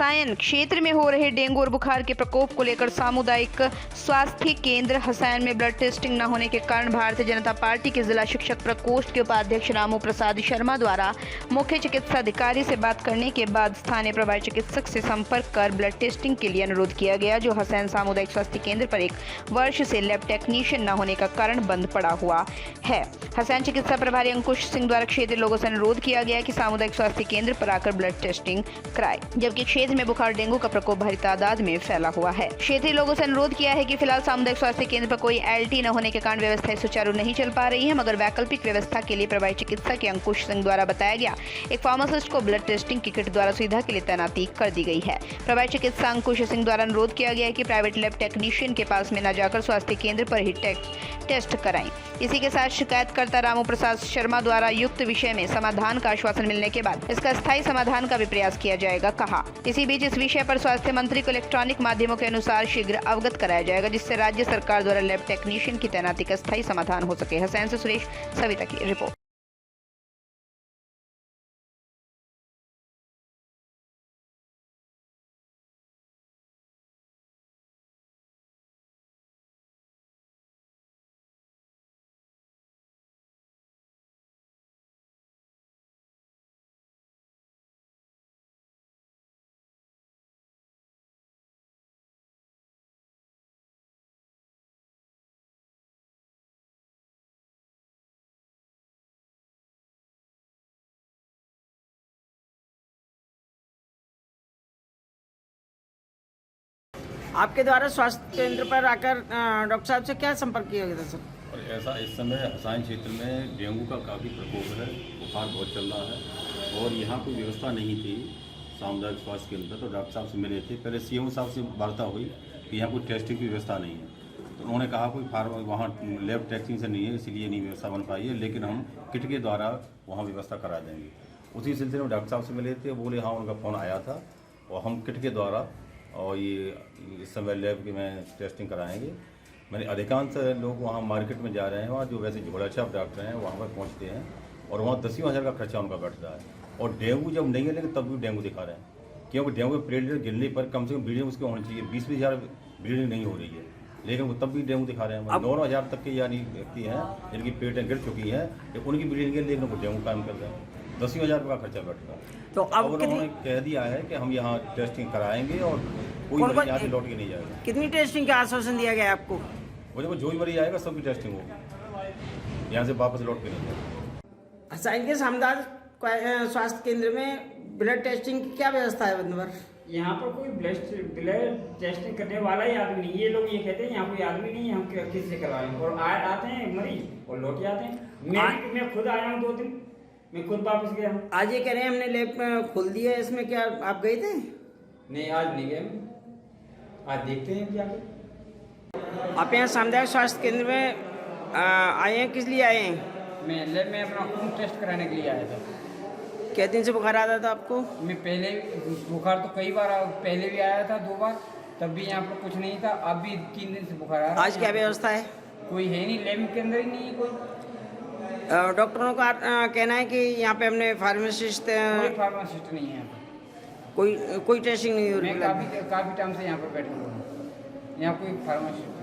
हसायन क्षेत्र में हो रहे डेंगू और बुखार के प्रकोप को लेकर सामुदायिक स्वास्थ्य केंद्र हसायन में ब्लड टेस्टिंग न होने के कारण भारतीय जनता पार्टी के जिला शिक्षक प्रकोष्ठ के उपाध्यक्ष रामू प्रसाद शर्मा द्वारा मुख्य चिकित्सा अधिकारी से बात करने के बाद स्थानीय प्रभारी चिकित्सक से संपर्क कर ब्लड टेस्टिंग के लिए अनुरोध किया गया, जो हसायन सामुदायिक स्वास्थ्य केंद्र पर 1 वर्ष से लैब टेक्नीशियन न होने का कारण बंद पड़ा हुआ है। हसायन चिकित्सा प्रभारी अंकुश सिंह द्वारा क्षेत्रीय लोगों से अनुरोध किया गया कि सामुदायिक स्वास्थ्य केंद्र पर आकर ब्लड टेस्टिंग कराएं, जबकि क्षेत्र में बुखार डेंगू का प्रकोप भारी तादाद में फैला हुआ है। क्षेत्रीय लोगों से अनुरोध किया है कि फिलहाल सामुदायिक स्वास्थ्य केंद्र पर कोई एलटी न होने के कारण व्यवस्थाएं सुचारू नहीं चल पा रही है, मगर वैकल्पिक व्यवस्था के लिए प्रभारी चिकित्सक अंकुश सिंह द्वारा बताया गया एक फार्मासिस्ट को ब्लड टेस्टिंग की किट द्वारा सुविधा के लिए तैनाती कर दी गई है। प्रभारी चिकित्सक अंकुश सिंह द्वारा अनुरोध किया गया है कि प्राइवेट लैब टेक्नीशियन के पास में न जाकर स्वास्थ्य केंद्र पर ही टेस्ट कराएं। इसी के साथ शिकायतकर्ता रामू प्रसाद शर्मा द्वारा युक्त विषय में समाधान का आश्वासन मिलने के बाद इसका स्थायी समाधान का भी प्रयास किया जाएगा, कहा। इसी बीच इस विषय पर स्वास्थ्य मंत्री को इलेक्ट्रॉनिक माध्यमों के अनुसार शीघ्र अवगत कराया जाएगा, जिससे राज्य सरकार द्वारा लैब टेक्नीशियन की तैनाती का स्थायी समाधान हो सके। हसैन से सुरेश, सविता की रिपोर्ट। आपके द्वारा स्वास्थ्य केंद्र पर आकर डॉक्टर साहब से क्या संपर्क किया गया था सर? और ऐसा इस समय हसायन क्षेत्र में डेंगू का काफ़ी प्रकोप है, बुखार बहुत चल रहा है और यहाँ कोई व्यवस्था नहीं थी सामुदायिक स्वास्थ्य केंद्र। तो डॉक्टर साहब से मिले थे, पहले सीएम साहब से वार्ता हुई कि यहाँ कोई टेस्टिंग की व्यवस्था नहीं है। तो उन्होंने कहा कोई वहाँ लैब टेस्टिंग से नहीं है, इसलिए नहीं व्यवस्था बन पाई है, लेकिन हम किट के द्वारा वहाँ व्यवस्था करा देंगे। उसी सिलसिले में डॉक्टर साहब से मिले थे, बोले हाँ उनका फ़ोन आया था और हम किट के द्वारा और ये इस समय लैब के में टेस्टिंग कराएंगे। मैंने अधिकांश लोग वहाँ मार्केट में जा रहे हैं, वहाँ जो वैसे झोलाछाप डॉक्टर हैं वहाँ पर पहुँचते हैं और वहाँ 10,000 हज़ार का खर्चा उनका बैठता है। और डेंगू जब नहीं है लेकिन तब भी डेंगू दिखा रहे हैं, क्योंकि डेंगू के प्लेटलेट गिरने पर कम से कम ब्लीडिंग उसकी होनी चाहिए। 20-20 हज़ार ब्लीडिंग नहीं हो रही है, लेकिन वो तब भी डेंगू दिखा रहे हैं। 9 हज़ार तक के यानी व्यक्ति हैं जिनकी पेटें गिर चुकी हैं, उनकी ब्लीडिंग गिर, लेकिन वो डेंगू काम कर रहे हैं। 10,000 हज़ार का खर्चा बैठ रहा है। तो अब उन्होंने कह दिया है कि हम यहाँ टेस्टिंग कराएंगे और कोई मरीज यहाँ से लौट के नहीं जाएगा। कितनी टेस्टिंग का आश्वासन दिया गया आपको? वो जब जो भी मरीज आएगा सबकी टेस्टिंग होगी, यहाँ से वापस लौट के नहीं जाएगा। हसायन के सामुदायिक स्वास्थ्य केंद्र में ब्लड टेस्टिंग की क्या व्यवस्था है बंदवर? यहाँ पर कोई ब्लड टेस्टिंग करने वाला ही आदमी नहीं। ये लोग ये कहते हैं यहाँ कोई आदमी नहीं है, हम किससे करवाएं। और आते हैं मरीज और लौट जाते हैं। मैं खुद आया हूँ 2 दिन, मैं खुद वापस गया हूँ। आज ये कह रहे हैं हमने लैब खोल दिया है, इसमें क्या आप गए थे? नहीं, आज नहीं गए, आज देखते हैं क्या। आप यहाँ सामुदायिक स्वास्थ्य केंद्र में आए हैं, किस लिए आए हैं? मैं लैब में अपना खून टेस्ट कराने के लिए आया था। क्या दिन से बुखार आता था आपको? मैं पहले बुखार तो कई बार पहले भी आया था 2 बार, तब भी यहाँ पर कुछ नहीं था। अब भी 3 दिन से बुखार आ रहा है। आज क्या व्यवस्था है? कोई है नहीं, लैब के अंदर ही नहीं है कोई। डॉक्टरों का कहना है कि यहाँ पे हमने फार्मासिस्ट कोई फार्मासिस्ट नहीं है यहाँ पर। कोई टेस्टिंग नहीं हो रही। मैं काफ़ी टाइम से यहाँ पर बैठा हुआ हूँ, यहाँ कोई फार्मासिस्ट